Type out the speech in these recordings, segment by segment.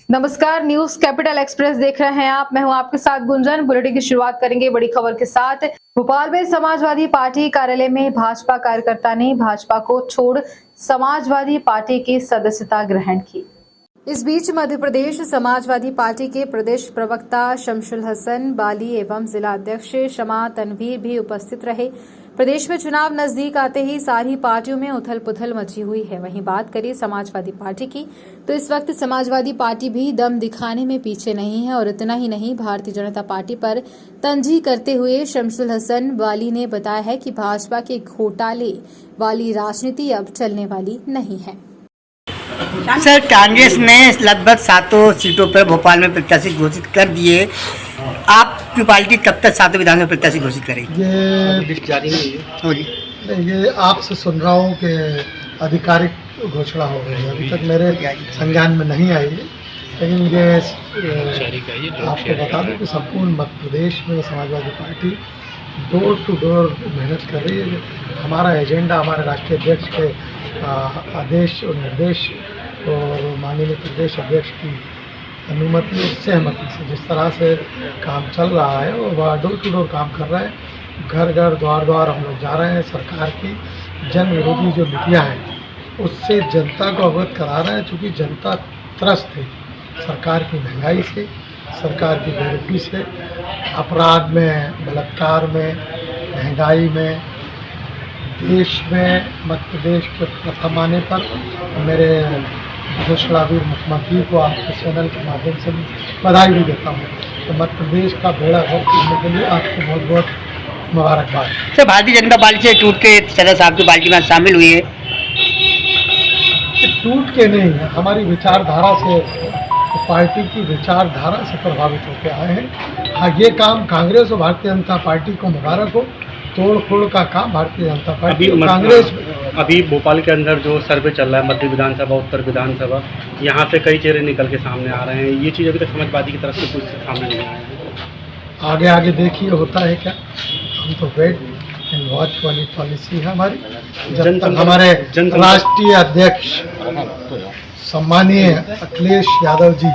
नमस्कार, news capital express देख रहे हैं आप। मैं हूं आपके साथ गुंजन। बुलेटिन की शुरुआत करेंगे बड़ी खबर के साथ। भोपाल में समाजवादी पार्टी कार्यालय में भाजपा कार्यकर्ता ने भाजपा को छोड़ समाजवादी पार्टी की सदस्यता ग्रहण की। इस बीच मध्य प्रदेश समाजवादी पार्टी के प्रदेश प्रवक्ता शमशुल हसन बाली एवं जिला अध्यक्ष शमा तनवीर भी उपस्थित रहे। प्रदेश में चुनाव नजदीक आते ही सारी पार्टियों में उथल पुथल मची हुई है। वहीं बात करें समाजवादी पार्टी की तो इस वक्त समाजवादी पार्टी भी दम दिखाने में पीछे नहीं है। और इतना ही नहीं, भारतीय जनता पार्टी पर तंजीह करते हुए शमशुल हसन बाली ने बताया है कि भाजपा के घोटाले वाली राजनीति अब चलने वाली नहीं है। सर, कांग्रेस ने लगभग 7 सीटों पर भोपाल में प्रत्याशी घोषित कर दिए। आपकी पार्टी कब तक 7 विधान में प्रत्याशी घोषित करेगी? ये लिस्ट जारी नहीं है। ये आपसे सुन रहा हूँ कि आधिकारिक घोषणा हो गई है। अभी तक मेरे संज्ञान में नहीं आई है, लेकिन ये आपको बता दूँ कि संपूर्ण मध्य प्रदेश में Samajwadi Party door to door मेहनत कर रही है। हमारा एजेंडा हमारे राष्ट्रीय अध्यक्ष के आदेश और निर्देश और माननीय प्रदेश अध्यक्ष की अनुमति और सहमति से जिस तरह से काम चल रहा है और वह डोर टू डोर काम कर रहा है। घर घर द्वार द्वार हम लोग जा रहे हैं। सरकार की जन विरोधी जो नीतियाँ हैं उससे जनता को अवगत करा रहे हैं, चूँकि जनता त्रस्त है सरकार की महंगाई से, सरकार की बेरुखी से, अपराध में, बलात्कार में, महंगाई में। देश में मध्य प्रदेश के प्रथम आने पर मेरे घोषणावीर मुख्यमंत्री को आपके चैनल के माध्यम से बधाई भी देता हूँ। तो मध्य प्रदेश का बेड़ा गर्क करने के लिए आपको बहुत बहुत मुबारकबाद। सर, भारतीय जनता पार्टी से टूट के चला साहब की पार्टी में शामिल हुई है। टूट के नहीं है, हमारी विचारधारा से, पार्टी की विचारधारा से प्रभावित होकर आए हैं। हाँ, ये काम कांग्रेस और भारतीय जनता पार्टी को मुबारक हो। तोड़ फोड़ का काम भारतीय जनता पार्टी कांग्रेस। अभी भोपाल के अंदर जो सर्वे चल रहा है, मध्य विधानसभा, उत्तर विधानसभा, यहाँ से कई चेहरे निकल के सामने आ रहे हैं। ये चीज़ अभी तक समाजवादी की तरफ से कुछ सामने नहीं आया है। आगे आगे देखिए होता है क्या। हम तो वेट एंड वॉच वाली पॉलिसी है हमारी। जब तक हमारे राष्ट्रीय अध्यक्ष सम्मानीय अखिलेश यादव जी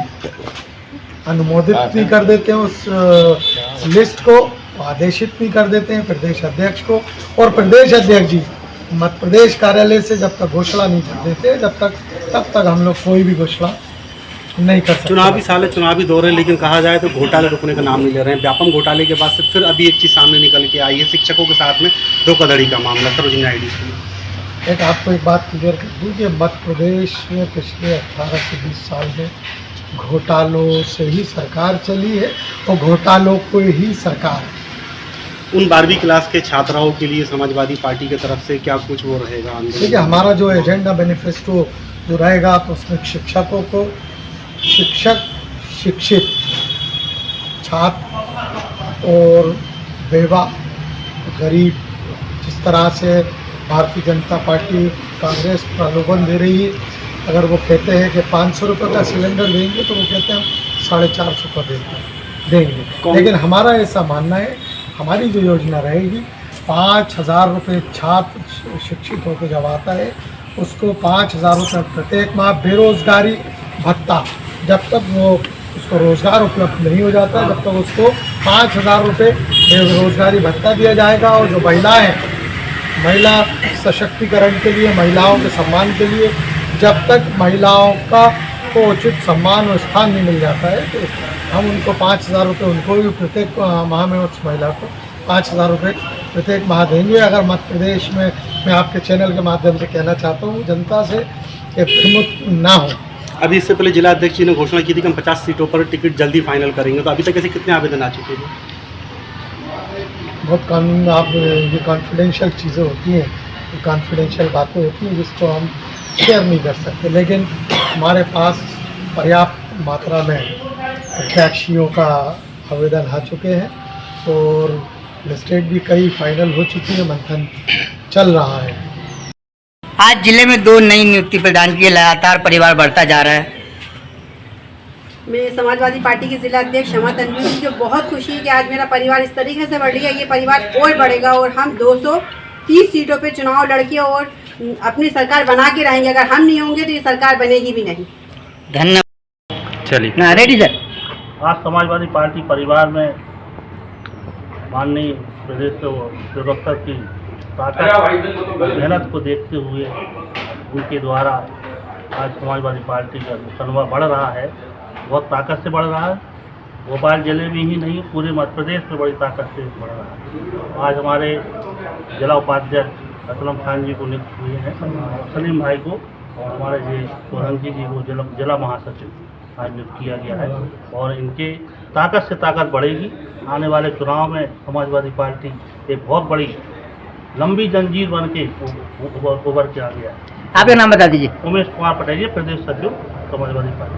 अनुमोदित नहीं कर देते हैं उस लिस्ट को, आदेशित नहीं कर देते हैं प्रदेश अध्यक्ष को, और प्रदेश अध्यक्ष जी मध्य प्रदेश कार्यालय से जब तक घोषणा नहीं कर देते तब तक हम लोग कोई भी घोषणा नहीं कर सकते। चुनावी साल है, चुनावी दौर है, लेकिन कहा जाए तो घोटाले रुकने का नाम नहीं ले रहे हैं। व्यापम घोटाले के बाद से फिर अभी एक चीज़ सामने निकल के आई है, शिक्षकों के साथ में धोखाधड़ी का मामला सरोजिनी आईडी से। एक आपको एक बात क्लियर कर दूँ कि मध्य प्रदेश में पिछले 18 से 20 साल में घोटालों से ही सरकार चली है और घोटालों को ही सरकार है। उन 12वीं क्लास के छात्राओं के लिए समाजवादी पार्टी की तरफ से क्या कुछ वो रहेगा? देखिए, हमारा जो एजेंडा मैनिफेस्टो जो रहेगा तो उसमें शिक्षकों को, शिक्षक, शिक्षित, छात्र और बेवा, गरीब, जिस तरह से भारतीय जनता पार्टी कांग्रेस प्रलोभन दे रही है। अगर वो कहते हैं कि 500 रुपये का सिलेंडर देंगे तो वो कहते हैं 450 रुपये देंगे। लेकिन हमारा ऐसा मानना है, हमारी जो योजना रहेगी 5,000 रुपये छात्र शिक्षित होकर जब आता है उसको 5,000 रुपये प्रत्येक माह बेरोजगारी भत्ता, जब तक वो उसको रोज़गार उपलब्ध नहीं हो जाता जब तक उसको 5,000 रुपये बेरोजगारी भत्ता दिया जाएगा। और जो महिलाएं, महिला सशक्तिकरण के लिए, महिलाओं के सम्मान के लिए, जब तक महिलाओं को उचित सम्मान और स्थान नहीं मिल जाता है तो हम उनको 5,000 रुपये, उनको भी प्रत्येक माह में उस महिला को 5,000 रुपये प्रत्येक माह देंगे। अगर मध्य प्रदेश में, मैं आपके चैनल के माध्यम से कहना चाहता हूँ जनता से कि भ्रमित ना हो। अभी इससे पहले जिला अध्यक्ष जी ने घोषणा की थी कि हम 50 सीटों पर टिकट जल्दी फाइनल करेंगे, तो अभी तक ऐसे कितने आवेदन आ चुके हैं? बहुत कानून, आप ये कॉन्फिडेंशियल चीज़ें होती हैं, कॉन्फिडेंशियल बातें होती हैं जिसको हम शेयर नहीं कर सकते। लेकिन हमारे पास पर्याप्त मात्रा में प्रत्याशियों का आवेदन आ चुके हैं और लिस्टेड भी कई फाइनल हो चुकी है, मंथन चल रहा है। आज जिले में 2 नई नियुक्ति प्रदान की, लगातार परिवार बढ़ता जा रहा है। मैं समाजवादी पार्टी की जिला अध्यक्ष शमा तनवीर, जो बहुत खुशी है कि आज मेरा परिवार इस तरीके से बढ़ गया। ये परिवार और बढ़ेगा और हम 230 सीटों पे चुनाव लड़के और अपनी सरकार बना के रहेंगे। अगर हम नहीं होंगे तो ये सरकार बनेगी भी नहीं। धन्यवाद। चलिए हाँ रेडी सर। आज समाजवादी पार्टी परिवार में माननीय प्रदेश के प्रवक्ता की ताकत मेहनत को देखते हुए उनके द्वारा आज समाजवादी पार्टी का तनवा बढ़ रहा है, बहुत ताकत से बढ़ रहा है। भोपाल जिले में ही नहीं पूरे मध्य प्रदेश में बड़ी ताकत से बढ़ रहा है। आज हमारे जिला उपाध्यक्ष असलम खान जी को नियुक्त हुए हैं, सलीम भाई को और हमारे जी सोरंगी जी को जिला महासचिव आज नियुक्त किया गया है और इनके ताकत से ताकत बढ़ेगी। आने वाले चुनाव में समाजवादी पार्टी एक बहुत बड़ी लंबी जंजीर बन के उभर के आ गया है। आपका नाम बता दीजिए। उमेश कुमार पटेल जी, प्रदेश सचिव समाजवादी पार्टी।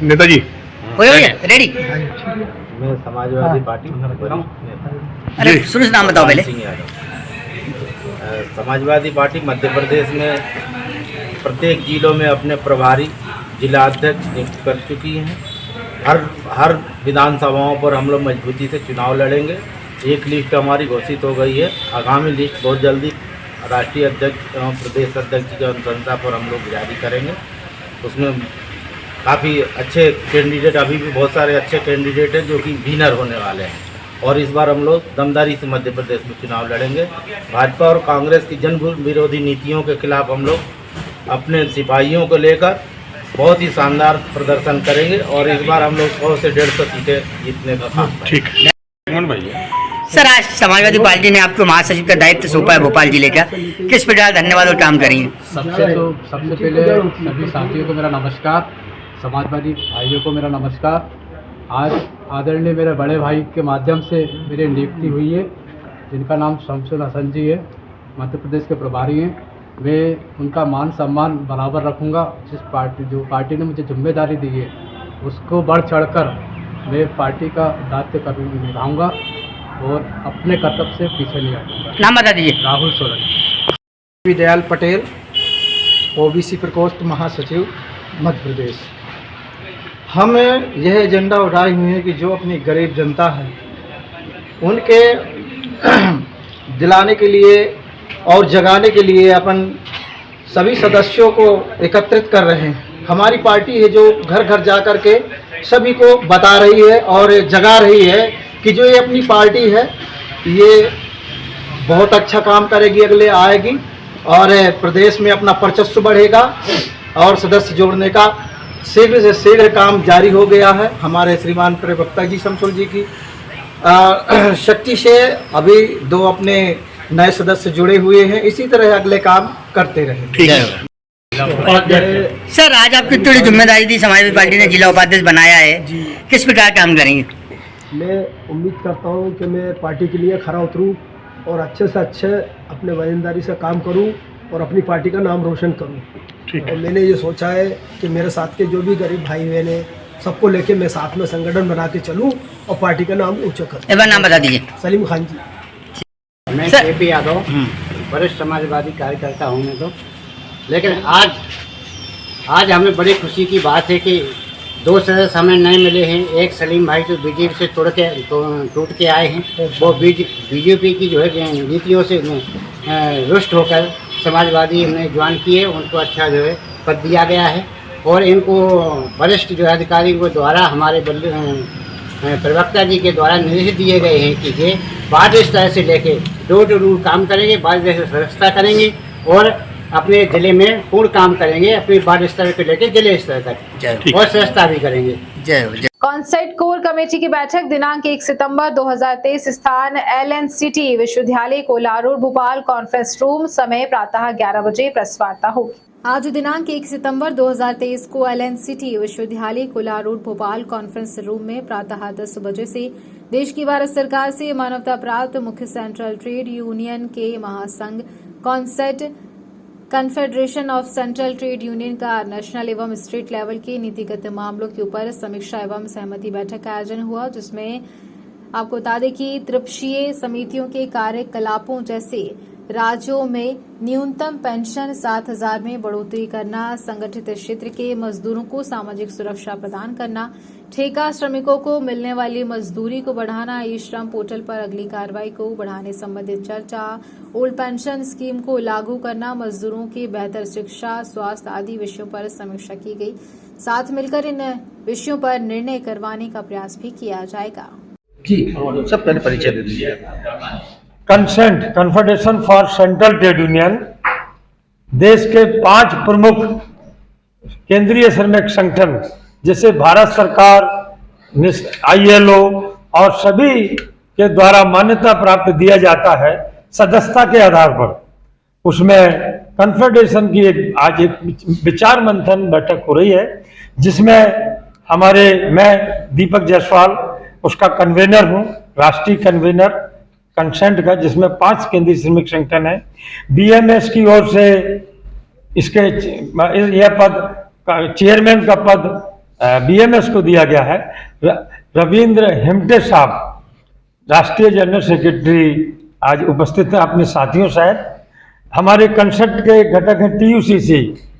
नेताजी रेडी। मैं समाजवादी पार्टी अरे शुरू से नाम बताओ पहले। समाजवादी पार्टी मध्य प्रदेश में प्रत्येक जिलों में अपने प्रभारी जिला अध्यक्ष नियुक्त कर चुकी हैं। हर विधानसभाओं पर हम लोग मजबूती से चुनाव लड़ेंगे। एक लिस्ट हमारी घोषित हो गई है, आगामी लिस्ट बहुत जल्दी राष्ट्रीय अध्यक्ष एवं प्रदेश अध्यक्ष की अनुशंसा पर हम लोग जारी करेंगे। उसमें काफ़ी अच्छे कैंडिडेट, अभी भी बहुत सारे अच्छे कैंडिडेट हैं जो कि विनर होने वाले हैं और इस बार हम लोग दमदारी से मध्य प्रदेश में चुनाव लड़ेंगे। भाजपा और कांग्रेस की जन विरोधी नीतियों के खिलाफ हम लोग अपने सिपाहियों को लेकर बहुत ही शानदार प्रदर्शन करेंगे और इस बार हम लोग 100 से 150 सीटें जीतने का काम करेंगे। सर आज समाजवादी पार्टी ने आपको महासचिव का दायित्व सौंपा है भोपाल जिले का, किस प्रकार धन्यवाद और काम करेंगे? सबसे पहले सभी साथियों को मेरा नमस्कार, समाजवादी भाइयों को मेरा नमस्कार। आज आदरणीय मेरे बड़े भाई के माध्यम से मेरी नियुक्ति हुई है, जिनका नाम शमसुल हसन जी है, मध्य प्रदेश के प्रभारी हैं। मैं उनका मान सम्मान बराबर रखूंगा। जो पार्टी ने मुझे जिम्मेदारी दी है उसको बढ़ चढ़कर मैं पार्टी का दायित्व निभाऊंगा और अपने कर्तव्य से पीछे नहीं हटूंगा। नाम बता दीजिए। राहुल सोलंकी। दयाल पटेल, ओबीसी प्रकोष्ठ महासचिव मध्य प्रदेश। हम यह एजेंडा उठाए हुए हैं कि जो अपनी गरीब जनता है उनके दिलाने के लिए और जगाने के लिए अपन सभी सदस्यों को एकत्रित कर रहे हैं। हमारी पार्टी है जो घर घर जा कर के सभी को बता रही है और जगा रही है कि जो ये अपनी पार्टी है ये बहुत अच्छा काम करेगी, अगले आएगी और प्रदेश में अपना वर्चस्व बढ़ेगा और सदस्य जोड़ने का शीघ्र से शीघ्र काम जारी हो गया है। हमारे श्रीमान प्रवक्ता जी शमसुल जी की शक्ति से अभी 2 अपने नए सदस्य जुड़े हुए हैं, इसी तरह अगले काम करते रहें। सर आज आपको इतनी बड़ी जिम्मेदारी दी, समाजवादी पार्टी ने जिला उपाध्यक्ष बनाया है, किस प्रकार काम करेंगे? मैं उम्मीद करता हूं कि मैं पार्टी के लिए खरा उतरूं और अच्छे से अच्छे अपने वजनदारी से काम करूं और अपनी पार्टी का नाम रोशन करूं। और मैंने ये सोचा है कि मेरे साथ के जो भी गरीब भाई बहन हैं सबको लेके मैं साथ में संगठन बना के चलूँ और पार्टी का नाम ऊँचा करूँ। एक बार नाम बता दीजिए। सलीम खान जी। मैं सर- KP यादव, वरिष्ठ समाजवादी कार्यकर्ता हूँ मैं तो। लेकिन आज हमें बड़ी खुशी की बात है कि 2 सदस्य हमें नए मिले हैं। एक सलीम भाई जो बीजेपी से टूट के आए हैं, वो बीजेपी की जो है नीतियों से रुष्ट होकर समाजवादी ने ज्वाइन किए, उनको अच्छा जो है पद दिया गया है और इनको वरिष्ठ जो अधिकारी को द्वारा हमारे प्रवक्ता जी के द्वारा निर्देश दिए गए हैं कि ये वार्ड स्तर से लेके डोर टू डोर काम करेंगे, वार्ड स्तर से सदस्यता करेंगे और अपने जिले में पूर्ण काम करेंगे, अपने वार्ड स्तर से लेके जिले स्तर तक और सदस्यता भी करेंगे। जय हो। जय। कॉन्सेप्ट कोर कमेटी की बैठक दिनांक 1 सितंबर 2023 स्थान LNCT विश्वविद्यालय कोलारूर भोपाल कॉन्फ्रेंस रूम, समय प्रातः 11 बजे प्रेस वार्ता होगी। आज दिनांक 1 सितंबर 2023 को LNCT विश्वविद्यालय कोलारूर भोपाल कॉन्फ्रेंस रूम में प्रातः 10 बजे से देश की भारत सरकार से मानवता प्राप्त मुख्य सेंट्रल ट्रेड यूनियन के महासंघ concept confederation of central trade union का नेशनल एवं स्टेट लेवल के नीतिगत मामलों के ऊपर समीक्षा एवं सहमति बैठक का आयोजन हुआ, जिसमें आपको बता दें कि त्रिपक्षीय समितियों के कार्यकलापों जैसे राज्यों में न्यूनतम पेंशन 7,000 में बढ़ोतरी करना, संगठित क्षेत्र के मजदूरों को सामाजिक सुरक्षा प्रदान करना, ठेका श्रमिकों को मिलने वाली मजदूरी को बढ़ाना, ई श्रम पोर्टल पर अगली कार्रवाई को बढ़ाने संबंधित चर्चा, ओल्ड पेंशन स्कीम को लागू करना, मजदूरों की बेहतर शिक्षा, स्वास्थ्य आदि विषयों पर समीक्षा की गई। साथ मिलकर इन विषयों पर निर्णय करवाने का प्रयास भी किया जाएगा। सब पहले परिचय दे दीजिए। Consent confederation for central trade union देश के 5 प्रमुख केंद्रीय श्रमिक संगठन जैसे भारत सरकार, ILO और सभी के द्वारा मान्यता प्राप्त दिया जाता है सदस्यता के आधार पर। उसमें कन्फेडरेशन की आज एक विचार मंथन बैठक हो रही है, जिसमें मैं दीपक जायसवाल उसका कन्वेनर हूँ, राष्ट्रीय कन्वेनर कंसेंट का, जिसमें 5 केंद्रीय श्रमिक संगठन है। BMS की ओर से इसके यह पद, चेयरमैन का पद BMS को दिया गया है। रविंद्र हेम्टे साहब राष्ट्रीय जनरल सेक्रेटरी आज उपस्थित हैं अपने साथियों सहित। हमारे कंसेंट के घटक हैं TUCC,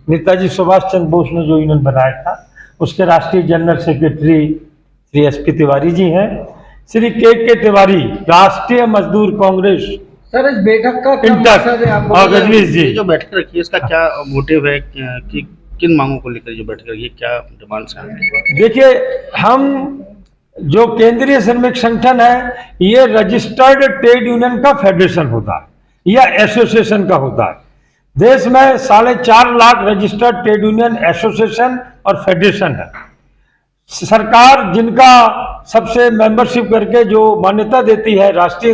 नेताजी सुभाष चंद्र बोस ने जो यूनियन बनाया था, उसके राष्ट्रीय general secretary Shri SP Tiwari ji हैं। श्री के तिवारी राष्ट्रीय मजदूर कांग्रेस सर, इस बैठक का क्या मकसद है? आप और रजनीश जी, जो बैठक रखी है इसका क्या मोटिव है, कि किन मांगों को लेकर जो बैठक रखी है, क्या डिमांड्स हैं? देखिए, हम जो केंद्रीय श्रमिक संगठन है, ये रजिस्टर्ड ट्रेड यूनियन का फेडरेशन होता है या एसोसिएशन का होता है। देश में 4.5 lakh registered trade union, association और फेडरेशन है। सरकार जिनका सबसे मेंबरशिप करके जो मान्यता देती है राष्ट्रीय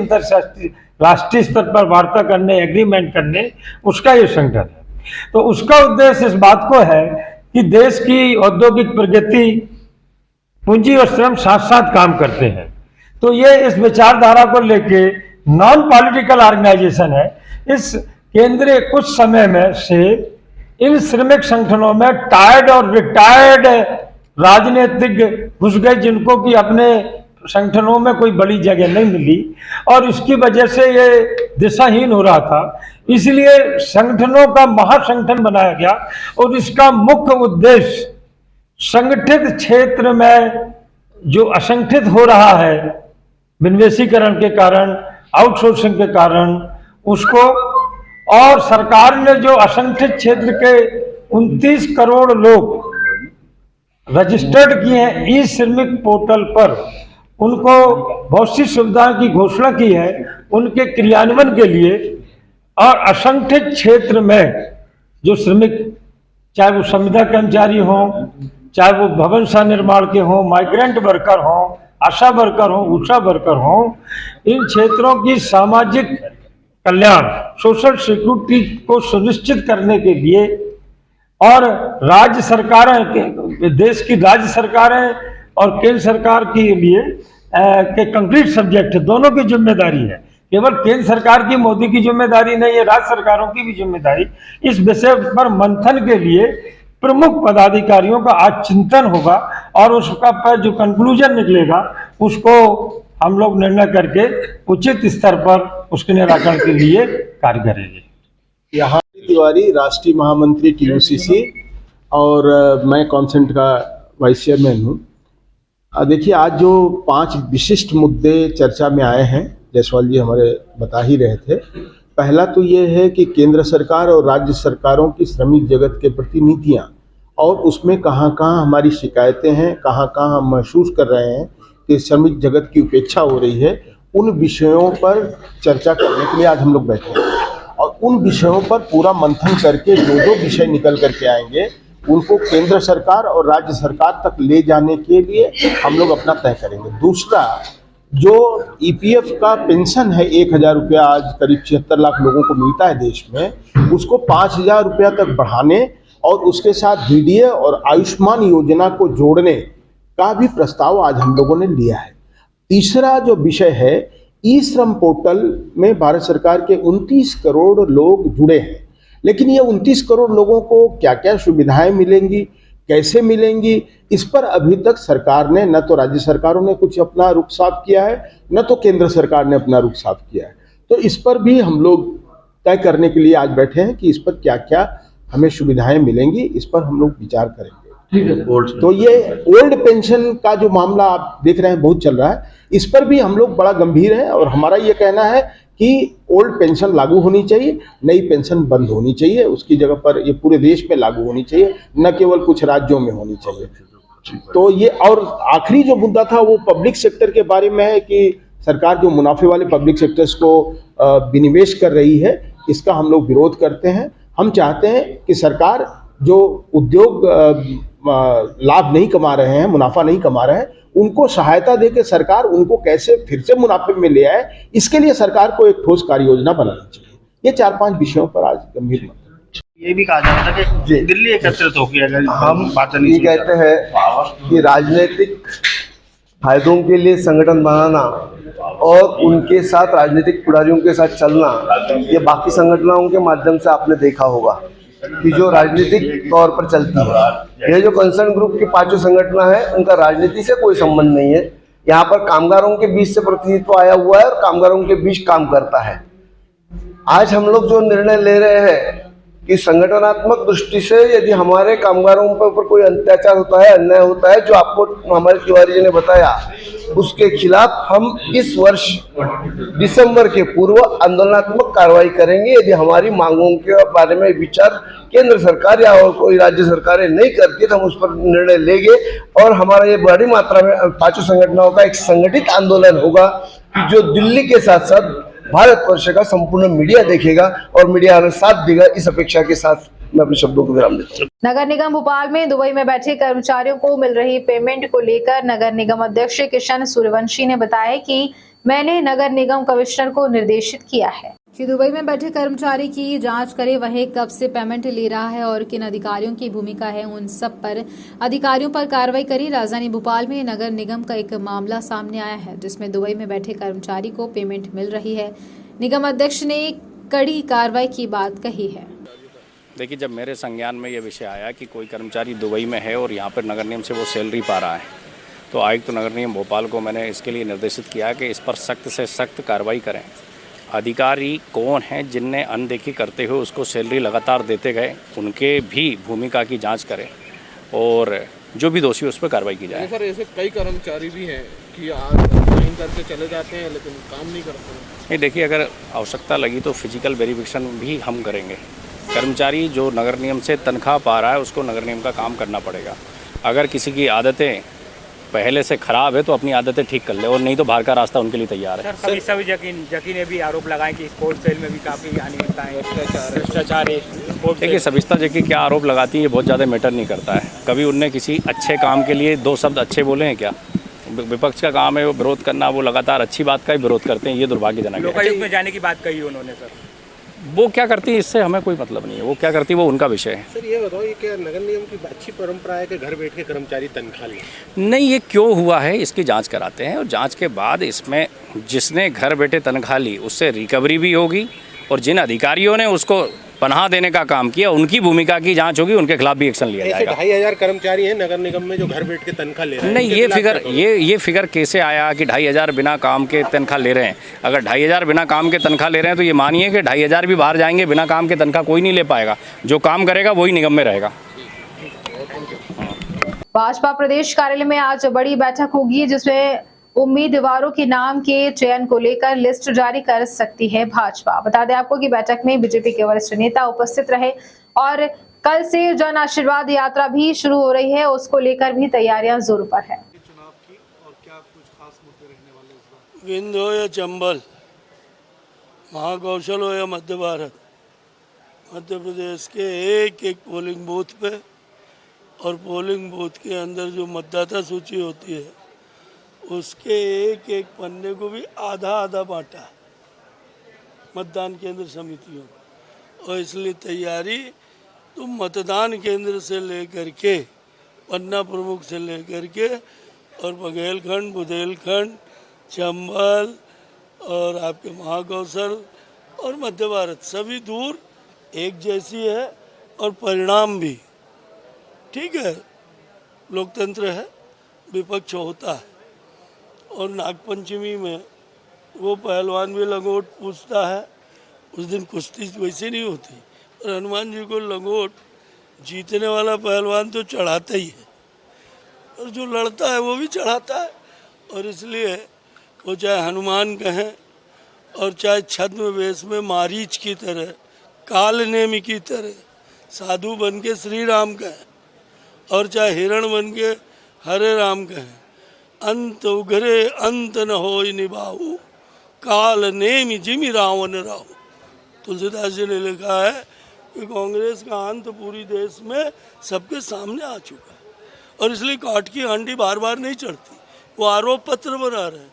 राष्ट्रीय स्तर पर वार्ता करने, एग्रीमेंट करने, उसका ये संगठन है। तो उसका उद्देश्य इस बात को है कि देश की औद्योगिक प्रगति, पूंजी और श्रम साथ साथ काम करते हैं। तो ये इस विचारधारा को लेके नॉन पॉलिटिकल ऑर्गेनाइजेशन है। इस केंद्र कुछ समय में से इन श्रमिक संगठनों में टायर्ड और रिटायर्ड राजनीतिज्ञ घुस गए, जिनको कि अपने संगठनों में कोई बड़ी जगह नहीं मिली और इसकी वजह से ये दिशाहीन हो रहा था। इसलिए संगठनों का महासंगठन बनाया गया और इसका मुख्य उद्देश्य संगठित क्षेत्र में जो असंगठित हो रहा है विनिवेशीकरण के कारण, आउटसोर्सिंग के कारण, उसको, और सरकार ने जो असंगठित क्षेत्र के 29 करोड़ लोग रजिस्टर्ड किए हैं ई श्रमिक पोर्टल पर, उनको बहुत सी सुविधाओं की घोषणा की है उनके क्रियान्वयन के लिए। और असंगठित क्षेत्र में जो श्रमिक, चाहे वो संविदा कर्मचारी हों, चाहे वो भवन सह निर्माण के हों, माइग्रेंट वर्कर हों, आशा वर्कर हों, ऊषा वर्कर हों, इन क्षेत्रों की सामाजिक कल्याण, सोशल सिक्योरिटी को सुनिश्चित करने के लिए, और राज्य सरकारें, देश की राज्य सरकारें और केंद्र सरकार के लिए के कंक्रीट सब्जेक्ट दोनों की जिम्मेदारी है। केवल केंद्र सरकार की, मोदी की जिम्मेदारी नहीं है, राज्य सरकारों की भी जिम्मेदारी। इस विषय पर मंथन के लिए प्रमुख पदाधिकारियों का आज चिंतन होगा और उसका पर जो कंक्लूजन निकलेगा उसको हम लोग निर्णय करके उचित स्तर पर उसके निराकरण के लिए कार्य करेंगे। यहाँ तिवारी राष्ट्रीय महामंत्री TUCC और मैं कॉन्सेंट का वाइस चेयरमैन हूँ। देखिए, आज जो 5 विशिष्ट मुद्दे चर्चा में आए हैं, जायसवाल जी हमारे बता ही रहे थे। पहला तो ये है कि केंद्र सरकार और राज्य सरकारों की श्रमिक जगत के प्रति नीतियाँ और उसमें कहाँ कहाँ हमारी शिकायतें हैं, कहाँ कहाँ हम महसूस कर रहे हैं कि श्रमिक जगत की उपेक्षा हो रही है, उन विषयों पर चर्चा करने के लिए आज हम लोग बैठे हैं। और उन विषयों पर पूरा मंथन करके जो विषय निकल करके आएंगे उनको केंद्र सरकार और राज्य सरकार तक ले जाने के लिए हम लोग अपना तय करेंगे। दूसरा, जो EPF का पेंशन है 1,000 रुपया, आज करीब 76 लाख लोगों को मिलता है देश में, उसको 5,000 रुपया तक बढ़ाने और उसके साथ DDA और आयुष्मान योजना को जोड़ने का भी प्रस्ताव आज हम लोगों ने लिया है। तीसरा जो विषय है, ई श्रम पोर्टल में भारत सरकार के 29 करोड़ लोग जुड़े हैं, लेकिन ये 29 करोड़ लोगों को क्या क्या सुविधाएं मिलेंगी, कैसे मिलेंगी, इस पर अभी तक सरकार ने, न तो राज्य सरकारों ने कुछ अपना रुख साफ किया है, न तो केंद्र सरकार ने अपना रुख साफ किया है। तो इस पर भी हम लोग तय करने के लिए आज बैठे हैं कि इस पर क्या क्या हमें सुविधाएं मिलेंगी, इस पर हम लोग विचार करेंगे। तो ये ओल्ड पेंशन का जो मामला आप देख रहे हैं बहुत चल रहा है, इस पर भी हम लोग बड़ा गंभीर हैं और हमारा ये कहना है कि ओल्ड पेंशन लागू होनी चाहिए, नई पेंशन बंद होनी चाहिए, उसकी जगह पर ये पूरे देश में लागू होनी चाहिए, न केवल कुछ राज्यों में होनी चाहिए। तो ये और आखिरी जो मुद्दा था वो पब्लिक सेक्टर के बारे में है कि सरकार जो मुनाफे वाले पब्लिक सेक्टर्स को विनिवेश कर रही है, इसका हम लोग विरोध करते हैं। हम चाहते हैं कि सरकार जो उद्योग लाभ नहीं कमा रहे हैं, मुनाफा नहीं कमा रहे हैं, उनको सहायता देकर सरकार उनको कैसे फिर से मुनाफे में ले आए, इसके लिए सरकार को एक ठोस कार्य योजना बनानी चाहिए। ये 4-5 विषयों पर आज गंभीर ये भी कहा जाता है कि दिल्ली एकत्रित होगी, अगर हम ये कहते हैं कि राजनीतिक फायदों के लिए संगठन बनाना और उनके साथ राजनीतिक पुजारियों के साथ चलना, ये बाकी संगठनों के माध्यम से आपने देखा होगा कि जो राजनीतिक तौर पर चलती है। ये जो कंसर्न ग्रुप की 5 संगठन है, उनका राजनीति से कोई संबंध नहीं है। यहाँ पर कामगारों के बीच से प्रतिनिधित्व आया हुआ है और कामगारों के बीच काम करता है। आज हम लोग जो निर्णय ले रहे हैं कि संगठनात्मक दृष्टि से यदि हमारे कामगारों के ऊपर कोई अत्याचार होता है, अन्याय होता है, जो आपको हमारे तिवारी जी ने बताया, उसके खिलाफ हम इस वर्ष दिसंबर के पूर्व आंदोलनात्मक कार्रवाई करेंगे। यदि हमारी मांगों के बारे में विचार केंद्र सरकार या और कोई राज्य सरकारें नहीं करती तो हम उस पर निर्णय लेंगे और हमारा ये बड़ी मात्रा में 5 संगठनों का एक संगठित आंदोलन होगा कि जो दिल्ली के साथ साथ भारतवर्ष का संपूर्ण मीडिया देखेगा और मीडिया हमें साथ देगा। इस अपेक्षा के साथ मैं अपने शब्दों को विराम देता हूँ। नगर निगम भोपाल में दुबई में बैठे कर्मचारियों को मिल रही पेमेंट को लेकर नगर निगम अध्यक्ष किशन सूर्यवंशी ने बताया कि मैंने नगर निगम कमिश्नर को निर्देशित किया है कि दुबई में बैठे कर्मचारी की जांच करे, वह कब से पेमेंट ले रहा है और किन अधिकारियों की भूमिका है, उन सब पर अधिकारियों पर कार्रवाई करी। राजधानी भोपाल में नगर निगम का एक मामला सामने आया है जिसमें दुबई में बैठे कर्मचारी को पेमेंट मिल रही है। निगम अध्यक्ष ने कड़ी कार्रवाई की बात कही है। देखिए, जब मेरे संज्ञान में ये विषय आया कि कोई कर्मचारी दुबई में है और यहाँ पर नगर निगम से वो सैलरी पा रहा है, तो आयुक्त नगर निगम भोपाल को मैंने इसके लिए निर्देशित किया कि इस पर सख्त से सख्त कार्रवाई करें। अधिकारी कौन हैं जिनने अनदेखी करते हुए उसको सैलरी लगातार देते गए, उनके भी भूमिका की जांच करें और जो भी दोषी उस पर कार्रवाई की जाए। सर, ऐसे कई कर्मचारी भी हैं कि आज साइन करके चले जाते हैं लेकिन काम नहीं करते हैं। नहीं, देखिए, अगर आवश्यकता लगी तो फिजिकल वेरिफिकेशन भी हम करेंगे। कर्मचारी जो नगर निगम से तनख्वाह पा रहा है उसको नगर निगम का काम करना पड़ेगा। अगर किसी की आदतें पहले से खराब है तो अपनी आदतें ठीक कर ले, और नहीं तो बाहर का रास्ता उनके लिए तैयार है। सर, सभी जकी ने भी आरोप लगाए कि स्पोर्ट्स सेल में भी काफ़ी अनियमितताएं, भ्रष्टाचार है। देखिए, सविता जकी क्या आरोप लगाती है ये बहुत ज़्यादा मैटर नहीं करता है। कभी उनने किसी अच्छे काम के लिए 2 शब्द अच्छे बोले हैं क्या? विपक्ष का काम है वो विरोध करना, वो लगातार अच्छी बात का ही विरोध करते हैं, ये दुर्भाग्यजनक है। लोकायुक्त में जाने की बात कही उन्होंने सर, वो क्या करती है इससे हमें कोई मतलब नहीं है, वो क्या करती है वो उनका विषय है। सर, ये बताओ, ये क्या नगर निगम की अच्छी परंपरा है कि घर बैठ के कर्मचारी तनख्वाह लें? नहीं, ये क्यों हुआ है इसकी जांच कराते हैं और जांच के बाद इसमें जिसने घर बैठे तनख्वाह ली उससे रिकवरी भी होगी और जिन अधिकारियों ने उसको पनाह देने का काम किया उनकी भूमिका की जांच होगी, उनके खिलाफ भी एक्शन लिया जाएगा। 2500 कर्मचारी हैं नगर निगम में जो घर बैठ के तनख्वाह ले रहे हैं। नहीं, ये फिगर कैसे आया कि 2500 बिना काम के तनख्वाह ले रहे हैं? अगर 2500 बिना काम के तनख्वाह ले रहे हैं तो ये मानिए कि 2500 भी बाहर जाएंगे, बिना काम के तनख्वाह कोई नहीं ले पाएगा। जो काम करेगा वही निगम में रहेगा। भाजपा प्रदेश कार्यालय में आज बड़ी बैठक होगी जिसमें उम्मीदवारों के नाम के चयन को लेकर लिस्ट जारी कर सकती है भाजपा। बता दें आपको कि बैठक में बीजेपी के वरिष्ठ नेता उपस्थित रहे और कल से जन आशीर्वाद यात्रा भी शुरू हो रही है, उसको लेकर भी तैयारियां जोरों पर है। विंध्य हो या चंबल, महाकौशल हो या मध्य भारत, मध्य प्रदेश के एक एक पोलिंग बूथ पे और पोलिंग बूथ के अंदर जो मतदाता सूची होती है उसके एक एक पन्ने को भी आधा आधा बांटा मतदान केंद्र समितियों को, और इसलिए तैयारी तो मतदान केंद्र से लेकर के पन्ना प्रमुख से लेकर के और बघेलखंड, बुंदेलखंड, चंबल और आपके महाकौशल और मध्य भारत सभी दूर एक जैसी है और परिणाम भी ठीक है। लोकतंत्र है, विपक्ष होता है और नागपंचमी में वो पहलवान भी लंगोट पूछता है उस दिन कुश्ती वैसे नहीं होती, और हनुमान जी को लंगोट जीतने वाला पहलवान तो चढ़ाता ही है, और जो लड़ता है वो भी चढ़ाता है। और इसलिए वो चाहे हनुमान कहें और चाहे छद्म वेश में मारीच की तरह, काल नेमी की तरह साधु बन के श्री राम कहें, और चाहे हिरण बन के हरे राम कहें, अंत उघरे अंत न होय निभाऊ, काल नेमि जिमि रावण राव। तुलसीदास जी ने लिखा है कि कांग्रेस का अंत पूरी देश में सबके सामने आ चुका है, और इसलिए काट की हांडी बार बार नहीं चढ़ती, वो आरोप पत्र बना रहे हैं।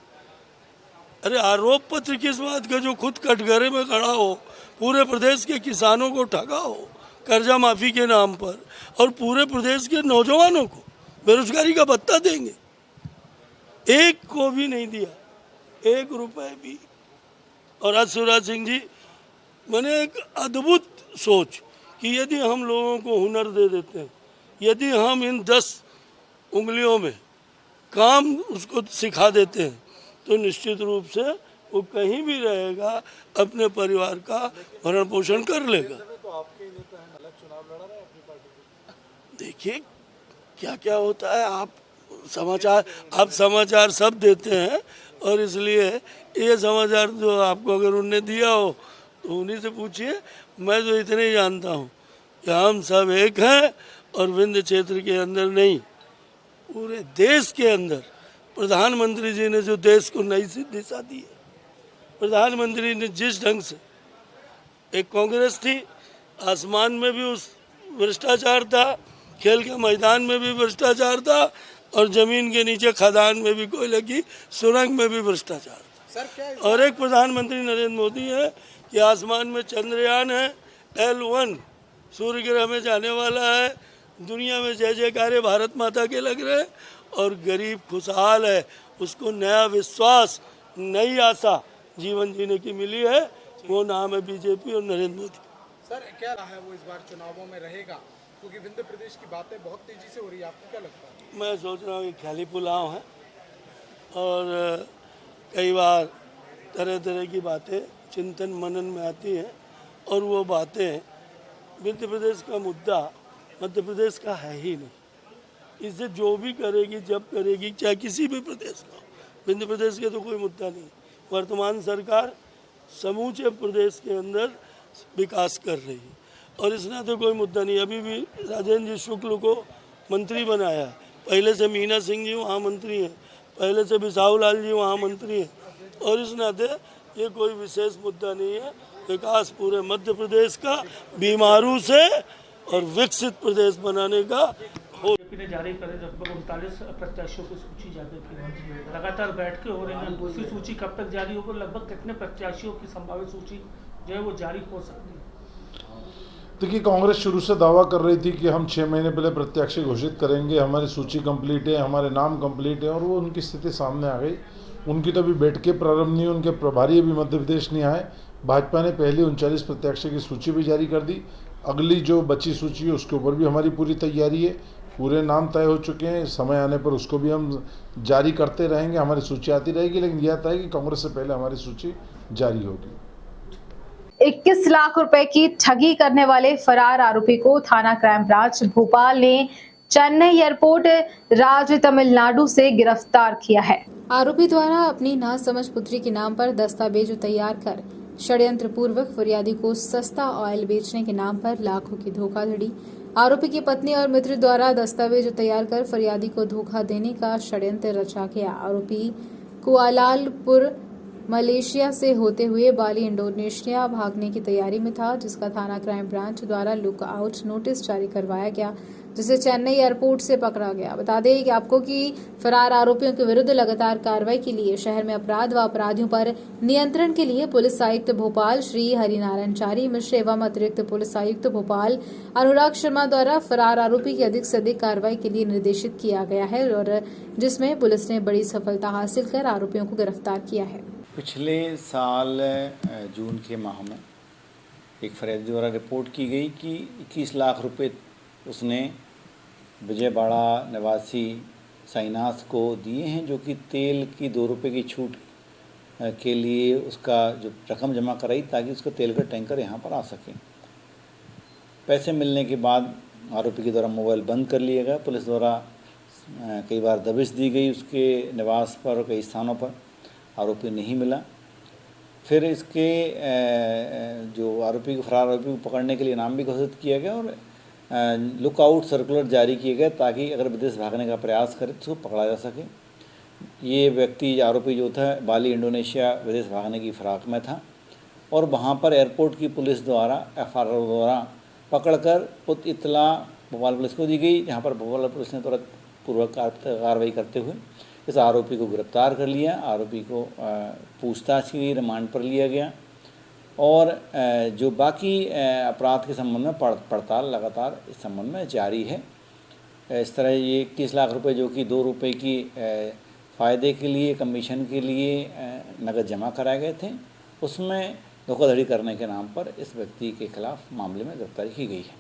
अरे आरोप पत्र किस बात का, जो खुद कटघरे में खड़ा हो, पूरे प्रदेश के किसानों को ठगा हो कर्जा माफी के नाम पर, और पूरे प्रदेश के नौजवानों को बेरोजगारी का भत्ता देंगे, एक को भी नहीं दिया, 1 रुपए भी। और आज शिवराज सिंह जी मैंने एक अद्भुत सोच कि यदि हम लोगों को हुनर दे देते हैं, यदि हम इन 10 उंगलियों में काम उसको सिखा देते हैं, तो निश्चित रूप से वो कहीं भी रहेगा, अपने परिवार का भरण पोषण कर लेगा। देखिए क्या क्या होता है, आप समाचार सब देते हैं, और इसलिए ये समाचार जो आपको अगर उनने दिया हो तो उन्हीं से पूछिए। मैं तो इतने ही जानता हूँ कि हम सब एक हैं, और विंध्य क्षेत्र के अंदर नहीं, पूरे देश के अंदर प्रधानमंत्री जी ने जो देश को नई दिशा दी है, प्रधानमंत्री ने जिस ढंग से, एक कांग्रेस थी, आसमान में भी उस भ्रष्टाचार था, खेल के मैदान में भी भ्रष्टाचार था, और जमीन के नीचे खदान में भी, कोयले की सुरंग में भी भ्रष्टाचार था। और एक प्रधानमंत्री नरेंद्र मोदी है कि आसमान में चंद्रयान है, L1 सूर्य ग्रह में जाने वाला है, दुनिया में जय जयकारे भारत माता के लग रहे हैं, और गरीब खुशहाल है, उसको नया विश्वास, नई आशा जीवन जीने की मिली है, वो नाम है बीजेपी और नरेंद्र मोदी। सर क्या रहा है वो इस बार चुनावों में रहेगा, क्योंकि विंध्य प्रदेश की बातें बहुत तेजी से हो रही है, आपको क्या लगता है? मैं सोच रहा हूँ कि ख्याली पुलाव है, और कई बार तरह तरह की बातें चिंतन मनन में आती हैं, और वो बातें, विंध्य प्रदेश का मुद्दा मध्य प्रदेश का है ही नहीं। इसे जो भी करेगी, जब करेगी, चाहे किसी भी प्रदेश का, विंध्य प्रदेश के तो कोई मुद्दा नहीं। वर्तमान सरकार समूचे प्रदेश के अंदर विकास कर रही है, और इसमें तो कोई मुद्दा नहीं। अभी भी राजेंद्र जी शुक्ल को मंत्री बनाया है, पहले से मीना सिंह जी वहाँ मंत्री हैं, पहले से बिसाहू लाल जी वहाँ मंत्री हैं, और इस नाते ये कोई विशेष मुद्दा नहीं है। विकास पूरे मध्य प्रदेश का बीमारू से और विकसित प्रदेश बनाने का हो। बीजेपी ने जारी करे लगभग 39 प्रत्याशियों की सूची जारी की, लगातार बैठकें हो रही हैं, दूसरी सूची कब तक जारी होगी, लगभग कितने प्रत्याशियों की संभावित सूची जो है वो जारी हो सकती है? देखिए, कांग्रेस शुरू से दावा कर रही थी कि हम 6 महीने पहले प्रत्याशी घोषित करेंगे, हमारी सूची कंप्लीट है, हमारे नाम कंप्लीट है, और वो उनकी स्थिति सामने आ गई। उनकी तो अभी बैठकें प्रारंभ नहीं, उनके प्रभारी अभी मध्य प्रदेश नहीं आए। भाजपा ने पहले 39 प्रत्याशी की सूची भी जारी कर दी, अगली जो बची सूची है उसके ऊपर भी हमारी पूरी तैयारी है, पूरे नाम तय हो चुके हैं, समय आने पर उसको भी हम जारी करते रहेंगे, हमारी सूची आती रहेगी, लेकिन यह तय कि कांग्रेस से पहले हमारी सूची जारी होगी। 21 लाख रुपए की ठगी करने वाले फरार आरोपी को थाना क्राइम ब्रांच भोपाल ने चेन्नई एयरपोर्ट राज्य तमिलनाडु से गिरफ्तार किया है। आरोपी द्वारा अपनी नासमझ पुत्री के नाम पर दस्तावेज तैयार कर षड्यंत्र पूर्वक फरियादी को सस्ता ऑयल बेचने के नाम पर लाखों की धोखाधड़ी। आरोपी की पत्नी और मित्र द्वारा दस्तावेज तैयार कर फरियादी को धोखा देने का षड्यंत्र रचा गया। आरोपी कुआलालंपुर मलेशिया से होते हुए बाली इंडोनेशिया भागने की तैयारी में था, जिसका थाना क्राइम ब्रांच द्वारा लुक आउट नोटिस जारी करवाया गया, जिसे चेन्नई एयरपोर्ट से पकड़ा गया। बता दें कि आपको कि फरार आरोपियों के विरुद्ध लगातार कार्रवाई के लिए शहर में अपराध व अपराधियों पर नियंत्रण के लिए पुलिस आयुक्त भोपाल श्री हरिनारायण चारी मिश्र एवं अतिरिक्त पुलिस आयुक्त भोपाल अनुराग शर्मा द्वारा फरार आरोपी की अधिक से अधिक कार्रवाई के लिए निर्देशित किया गया है, और जिसमें पुलिस ने बड़ी सफलता हासिल कर आरोपियों को गिरफ्तार किया है। पिछले साल जून के माह में एक फरियादी द्वारा रिपोर्ट की गई कि 21 लाख रुपए उसने विजयवाड़ा निवासी साइनास को दिए हैं, जो कि तेल की 2 रुपये की छूट के लिए उसका जो रकम जमा कराई ताकि उसका तेल का टैंकर यहाँ पर आ सके। पैसे मिलने के बाद आरोपी के द्वारा मोबाइल बंद कर लिया गया। पुलिस द्वारा कई बार दबिश दी गई उसके निवास पर और कई स्थानों पर, आरोपी नहीं मिला। फिर इसके जो आरोपी को फरार आरोपी को पकड़ने के लिए इनाम भी घोषित किया गया और लुकआउट सर्कुलर जारी किए गए ताकि अगर विदेश भागने का प्रयास करे तो उसको पकड़ा जा सके। ये व्यक्ति आरोपी जो था बाली इंडोनेशिया विदेश भागने की फिराक में था और वहाँ पर एयरपोर्ट की पुलिस द्वारा FRO द्वारा पकड़कर इतला भोपाल पुलिस को दी गई, जहाँ पर भोपाल पुलिस ने तुरंत पूर्वक कार्रवाई करते हुए इस आरोपी को गिरफ्तार कर लिया। आरोपी को पूछताछ की, रिमांड पर लिया गया और जो बाकी अपराध के संबंध में पड़ताल लगातार इस संबंध में जारी है। इस तरह ये 21 लाख रुपए जो कि 2 रुपये की फ़ायदे के लिए, कमीशन के लिए नकद जमा कराए गए थे, उसमें धोखाधड़ी करने के नाम पर इस व्यक्ति के खिलाफ मामले में गिरफ्तारी की गई है।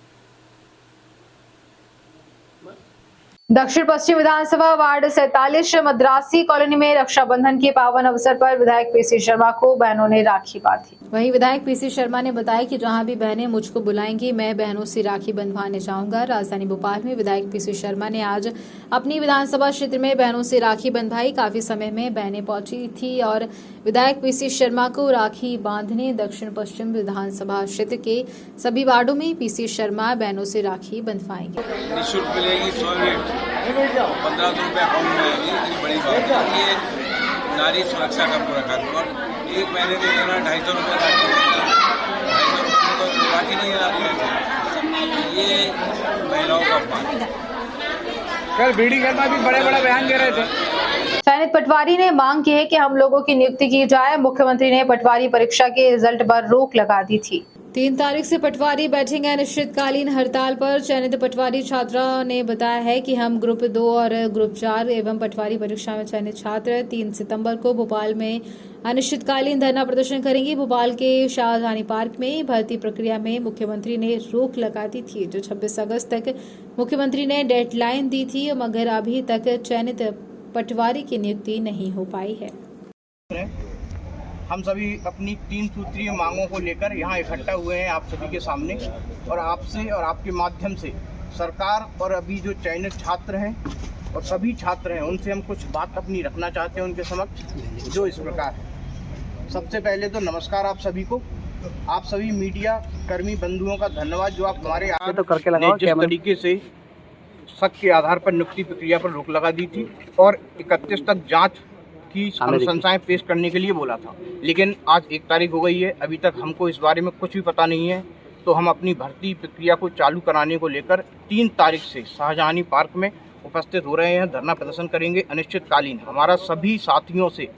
दक्षिण पश्चिम विधानसभा वार्ड 47 मद्रासी कॉलोनी में रक्षाबंधन के पावन अवसर पर विधायक पीसी शर्मा को बहनों ने राखी बांधी। वहीं विधायक पीसी शर्मा ने बताया कि जहां भी बहनें मुझको बुलाएंगी मैं बहनों से राखी बंधवाने जाऊंगा। राजधानी भोपाल में विधायक पीसी शर्मा ने आज अपनी विधानसभा क्षेत्र में बहनों से राखी बंधवाई। काफी समय में बहनें पहुंची थी और विधायक पीसी शर्मा को राखी बांधने दक्षिण पश्चिम विधानसभा क्षेत्र के सभी वार्डों में पीसी शर्मा बहनों से राखी बंधवाएंगे। 1500 रुपये अकाउंट में आएगी, इतनी बड़ी बात है। ये नारी सुरक्षा का पूरा कार्य और 1 महीने के लिए 250 रुपये राखी, 250 रुपये तो राखी नहीं आ रही है। ये महिलाओं का अपमान। कल बीडी शर्मा भी बड़े बयान दे रहे थे। चयनित पटवारी ने मांग की है कि हम लोगों की नियुक्ति की जाए। मुख्यमंत्री ने पटवारी परीक्षा के रिजल्ट पर रोक लगा दी थी। 3 तारीख से पटवारी बैठेंगे अनिश्चितकालीन हड़ताल पर। चयनित पटवारी छात्रा ने बताया है कि हम ग्रुप 2 और ग्रुप 4 एवं पटवारी परीक्षा में चयनित छात्र 3 सितंबर को भोपाल में अनिश्चितकालीन धरना प्रदर्शन करेंगे। भोपाल के शाहजहानी पार्क में भर्ती प्रक्रिया में मुख्यमंत्री ने रोक लगा दी थी, जो 26 अगस्त तक मुख्यमंत्री ने डेडलाइन दी थी, मगर अभी तक चयनित पटवारी की नियुक्ति नहीं हो पाई है। हम सभी अपनी 3 सूत्रीय मांगों को लेकर यहाँ इकट्ठा हुए हैं आप सभी के सामने और आपसे और आपके माध्यम से सरकार और अभी जो चयनित छात्र हैं और सभी छात्र हैं उनसे हम कुछ बात अपनी रखना चाहते हैं उनके समक्ष, जो इस प्रकार है। सबसे पहले तो नमस्कार आप सभी को, आप सभी मीडिया कर्मी बंधुओं का धन्यवाद जो आप हमारे जिस तरीके से शक के आधार पर नियुक्ति प्रक्रिया पर रोक लगा दी थी और 31 तक जाँच की अनुशंसाएं पेश करने के लिए बोला था, लेकिन आज 1 तारीख हो गई है, अभी तक हमको इस बारे में कुछ भी पता नहीं है। तो हम अपनी भर्ती प्रक्रिया को चालू कराने को लेकर 3 तारीख से शाहजहानी पार्क में उपस्थित हो रहे हैं, धरना प्रदर्शन करेंगे अनिश्चितकालीन। हमारा सभी साथियों से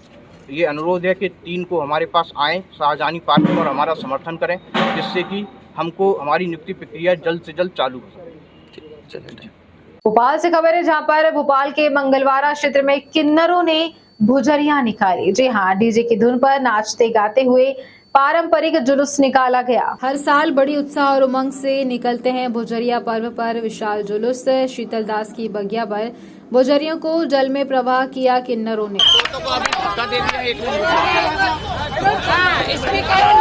ये अनुरोध है कि 3 को हमारे पास आएँ शाहजहानी पार्क में और हमारा समर्थन करें, जिससे कि हमको हमारी नियुक्ति प्रक्रिया जल्द से जल्द चालू हो सके। भोपाल से खबर है, जहाँ पर भोपाल के मंगलवारा क्षेत्र में किन्नरों ने भुजरिया निकाली। जी हाँ, डीजे की धुन पर नाचते गाते हुए पारंपरिक जुलूस निकाला गया। हर साल बड़ी उत्साह और उमंग से निकलते हैं भुजरिया पर्व पर विशाल जुलूस। शीतल दास की बगिया पर भुजरियों को जल में प्रवाह किया किन्नरों ने। इसके कारण